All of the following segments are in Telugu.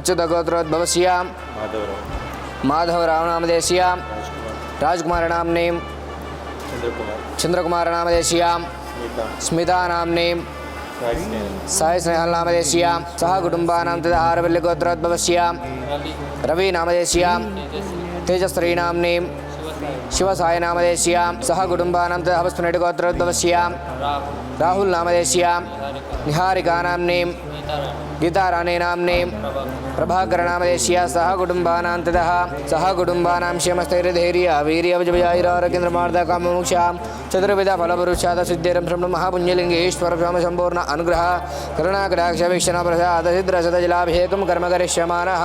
अच्युतगोत्रोद्भवस्य माधवरावनामधेयस्य राजकुमारनाम्नीं चंद्रकुमारनामधेयस्य स्मितानाम्नीं सायस्नेहलनामधेयस्य सह कुटुम्बानां तथा आरवल्लिगोत्रोद्भवस्य रविनामधेयस्य तेजस्त्रीनाम्नीं शिवसायनामधेयस्य सह कुटुम्बानां तथा हवस्पनेटिगोत्रोद्भवस्य राहुलनामधेयस्य निहारिकानाम्नीं गीताराणीनाम्नीं प्रभाकरनामधेयस्य सह कुटुम्बानां ततः सह कुटुम्बानां क्षेमस्थैर्यधैर्य वीर्यवजयैरारोग्यनिर्माणकाममोक्षां चतुर्विधफलपुरुषार्थसिद्धिरं महापुण्यलिङ्गेश्वर स्वामिसम्पूर्ण अनुग्रह करुणाकटाक्षवीक्षणप्रसादसिद्धिरसदजलाभिषेकं कर्म करिष्यमाणः।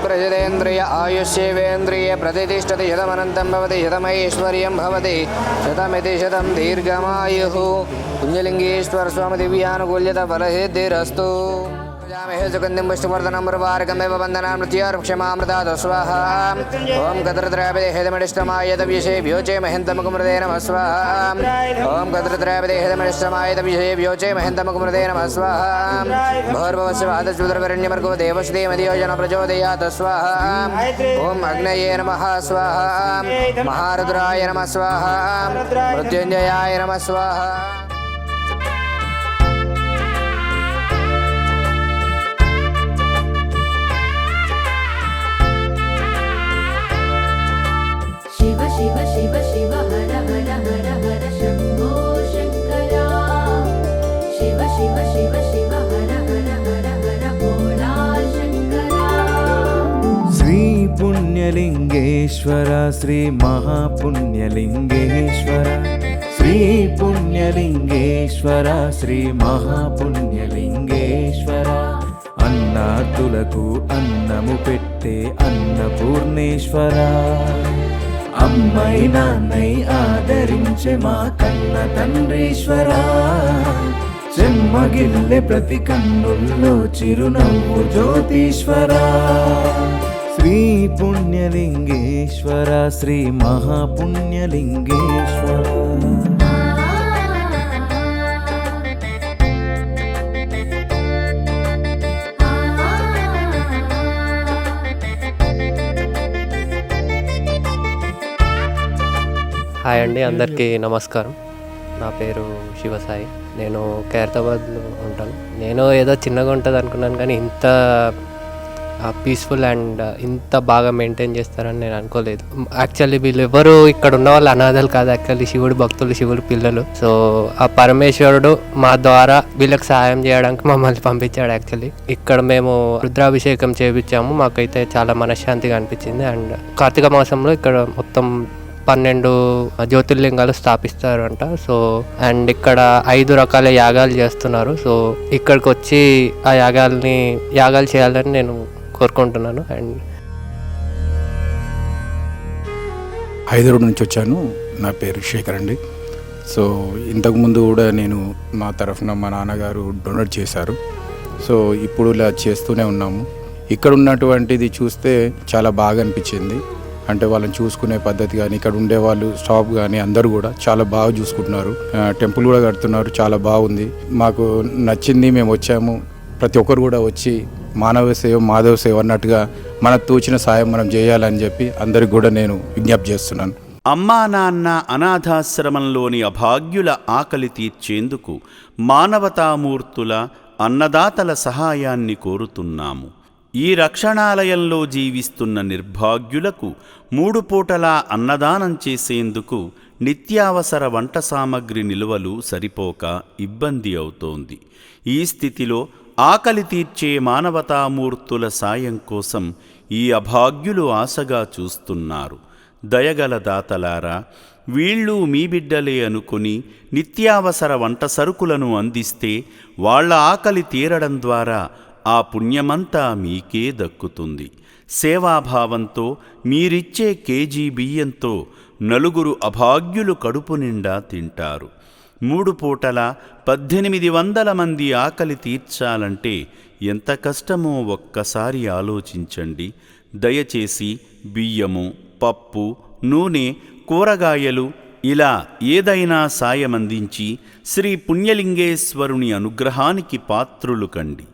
प्रजदेन्द्रिय आयुष्येवेन्द्रिय प्रतिष्ठति शतमनन्तं भवति शतमैश्वर्यं भवति शतमिति शतं दीर्घमायुः। पुण्यलिङ्गेश्वर स्वामी दिव्यानुकूल्यता फलसिद्धिरस्तु। प्रजामहे सुगन्धिं पुष्टिवर्धनं प्रवारकमेव वन्दनां मृत्युर्क्षमामृतात् स्वाहा। ॐ कतृत्रयाभिदेहदमिष्टमायतव्यशेभ्यो च महेन्तमुकुमृते नमः स्वाहा। ॐ कतृत्रयाभिदेहदमिष्टमायतव्यशेभ्यो च महेन्तमुकुमृते नमः स्वाहा। भोर्भवस्य वादशूद्रवरण्यमर्गो देवश्रीमधियोजन प्रचोदयात् स्वाहा। ॐ अग्नये नमः स्वाहा। महारुद्राय नमः स्वाहा। मृत्युञ्जयाय नमः स्वाहा। शिव शिव शिव शिव हर हर हर हर शंभो शंकरा। शिव शिव शिव शिव हर हर हर हर भोला शंकरा। श्री पुण्यलिंगेश्वर श्री महापुण्यलिंगेश्वर श्री पुण्यलिंगेश्वर श्री महापुण्यलिंगेश्वर अन्नार्తులకు అన్నము పెట్టే అన్నపూర్ణేశ్వర అమ్మై నాన్నై ఆదరించే మా కన్న తండ్రీశ్వరా చెమ్మగిల్లె ప్రతి కన్నుల్లో చిరునవ్వు జ్యోతీశ్వరా శ్రీ పుణ్యలింగేశ్వర శ్రీ మహాపుణ్యలింగేశ్వర హాయ్ అండి, అందరికీ నమస్కారం. నా పేరు శివసాయి. నేను ఖైరతాబాద్లో ఉంటాను. నేను ఏదో చిన్నగా ఉంటుంది అనుకున్నాను, కానీ ఇంత పీస్ఫుల్ అండ్ ఇంత బాగా మెయింటైన్ చేస్తారని నేను అనుకోలేదు. యాక్చువల్లీ వీళ్ళు ఎవరు ఇక్కడ ఉన్న వాళ్ళు అనాథలు కాదు, యాక్చువల్లీ శివుడు భక్తులు, శివుడు పిల్లలు. సో ఆ పరమేశ్వరుడు మా ద్వారా వీళ్ళకి సహాయం చేయడానికి మమ్మల్ని పంపించాడు. యాక్చువల్లీ ఇక్కడ మేము రుద్రాభిషేకం చేయించాము. మాకైతే చాలా మనశ్శాంతిగా అనిపించింది. అండ్ కార్తీక మాసంలో ఇక్కడ మొత్తం 12 జ్యోతిర్లింగాలు స్థాపిస్తారంట. సో అండ్ ఇక్కడ 5 రకాల యాగాలు చేస్తున్నారు. సో ఇక్కడికి వచ్చి ఆ యాగాలు చేయాలని నేను కోరుకుంటున్నాను. అండ్ హైదరాబాద్ నుంచి వచ్చాను. నా పేరు శేఖర్ అండి. సో ఇంతకుముందు కూడా నేను మా తరఫున మా నాన్నగారు డొనేట్ చేశారు. సో ఇప్పుడు ఇలా చేస్తూనే ఉన్నాము. ఇక్కడ ఉన్నటువంటిది చూస్తే చాలా బాగా అనిపించింది. అంటే వాళ్ళని చూసుకునే పద్ధతి కానీ, ఇక్కడ ఉండేవాళ్ళు స్టాఫ్ కానీ అందరూ కూడా చాలా బాగా చూసుకుంటున్నారు. టెంపుల్ కూడా కడుతున్నారు, చాలా బాగుంది. మాకు నచ్చింది, మేము వచ్చాము. ప్రతి ఒక్కరు కూడా వచ్చి మానవ సేవ మాధవ సేవ అన్నట్టుగా మనకు తోచిన సాయం మనం చేయాలని చెప్పి అందరికి కూడా నేను విజ్ఞప్తి చేస్తున్నాను. అమ్మా నాన్న అనాథాశ్రమంలోని అభాగ్యుల ఆకలి తీర్చేందుకు మానవతామూర్తుల అన్నదాతల సహాయాన్ని కోరుతున్నాము. ఈ రక్షణాలయంలో జీవిస్తున్న నిర్భాగ్యులకు 3 పూటలా అన్నదానం చేసేందుకు నిత్యావసర వంట సామగ్రి నిల్వలు సరిపోక ఇబ్బంది అవుతోంది. ఈ స్థితిలో ఆకలి తీర్చే మానవతామూర్తుల సాయం కోసం ఈ అభాగ్యులు ఆశగా చూస్తున్నారు. దయగల దాతలారా, వీళ్ళు మీ బిడ్డలే అనుకుని నిత్యావసర వంట సరుకులను అందిస్తే వాళ్ళ ఆకలి తీరడం ద్వారా ఆ పుణ్యమంతా మీకే దక్కుతుంది. సేవాభావంతో మీరిచ్చే కేజీ బియ్యంతో నలుగురు అభాగ్యులు కడుపు నిండా తింటారు. 3 పూటల 1800 మంది ఆకలి తీర్చాలంటే ఎంత కష్టమో ఒక్కసారి ఆలోచించండి. దయచేసి బియ్యము, పప్పు, నూనె, కూరగాయలు ఇలా ఏదైనా సాయమందించి శ్రీ పుణ్యలింగేశ్వరుని అనుగ్రహానికి పాత్రులు కండి.